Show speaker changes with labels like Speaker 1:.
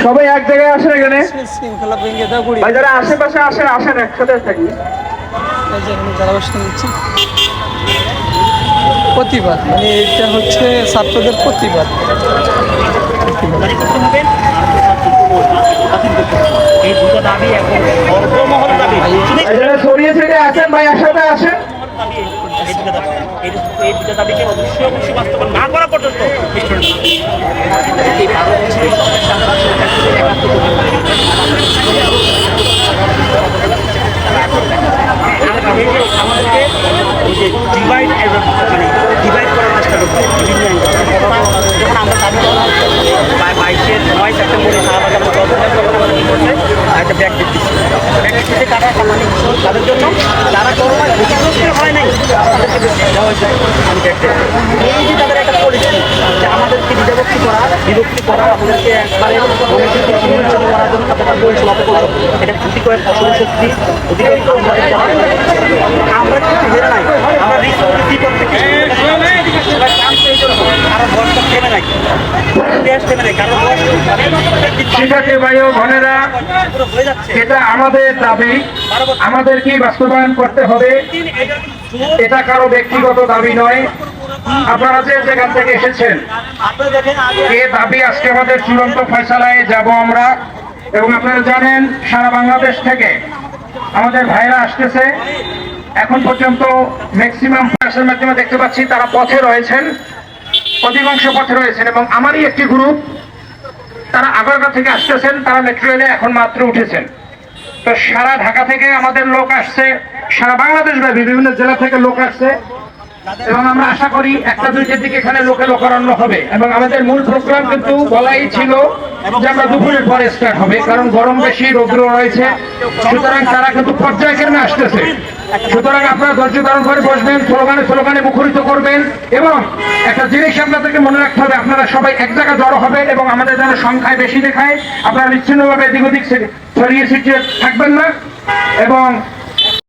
Speaker 1: সবাই এক জায়গায় আসেন এখানে ভাই, যারা আশেপাশে আসেন আসেন একসাথে থাকি।
Speaker 2: প্রতিবাদ মানে এটা হচ্ছে ছাত্রদের প্রতিবাদ।
Speaker 3: এই দুটো দাবি এখন সর্বমহল দাবি।
Speaker 1: যারা ছড়িয়ে ছিটে আসেন ভাই একসাথে আসেন।
Speaker 3: এই দুটো দাবিকে অবশ্যই বাস্তবায়ন না করা পর্যন্ত আমাদেরকে ডিভাইড মানে ডিভাইড করার চেষ্টা করছে যখন আমরা দাবি করা হচ্ছে 22/9 সেপ্টেম্বরে শাহবাগের মতো একটা ব্যাগ দিচ্ছি টাকা কামানি তাদের জন্য যারা করোনায় ক্ষতিগ্রস্ত হয় নাই তাদেরকে দেওয়া হয়েছে আমি ব্যাগ দেবো। এই যে তাদের একটা পলিসি যে আমাদেরকে বিভক্তি করা আমাদেরকে একবারে করার জন্য তাদের পরিচালনা করলো, এটা ক্ষতি করে ফসল শক্তি অধিকারী আমরা কিন্তু হেরে নাই, আমরা রিস্ক করতে
Speaker 1: শিক্ষার্থী ভাই ও বোনেরা, এটা আমাদের দাবি, আমাদেরকে বাস্তবায়ন করতে হবে। এটা কারো ব্যক্তিগত দাবি নয়। আপনারা যে যেখান থেকে এসেছেন এ দাবি আজকে আমাদের চূড়ান্ত ফয়সালায় যাব আমরা। এবং আপনারা জানেন সারা বাংলাদেশ থেকে আমাদের ভাইরা আসতেছে। এখন পর্যন্ত ম্যাক্সিমাম প্রয়াসের মাধ্যমে দেখতে পাচ্ছি তারা পথে রয়েছেন, অধিকাংশ পথে রয়েছেন। এবং আমারই একটি গ্রুপ, তারা আগারগাঁও থেকে আসতেছেন, তারা মেট্রো রেলে এখন মাত্র উঠেছেন। তো সারা ঢাকা থেকে আমাদের লোক আসছে, সারা বাংলাদেশ ব্যাপী বিভিন্ন জেলা থেকে লোক আসছে। এবং আমরা আশা করি 1টা-2টার দিকে এখানে লোকারণ্য হবে। এবং আমাদের মূল প্রোগ্রাম কিন্তু বলাই ছিল যে আমরা দুপুরের পরে স্টার্ট হবে, কারণ গরম বেশি, রৌদ্র রয়েছে। সুতরাং তারা কিন্তু পর্যায়ক্রমে আসতেছে। সুতরাং আপনারা ধৈর্য ধারণ করে বসবেন, স্লোগানে মুখরিত করবেন। এবং একটা জিনিস আপনাদেরকে মনে রাখতে হবে, আপনারা সবাই এক জায়গায় জড়ো হবেন এবং আমাদের যেন সংখ্যায় বেশি দেখায়, আপনারা নিশ্চিন্নভাবে এদিক ওদিক ছড়িয়ে ছিটিয়ে থাকবেন না। এবং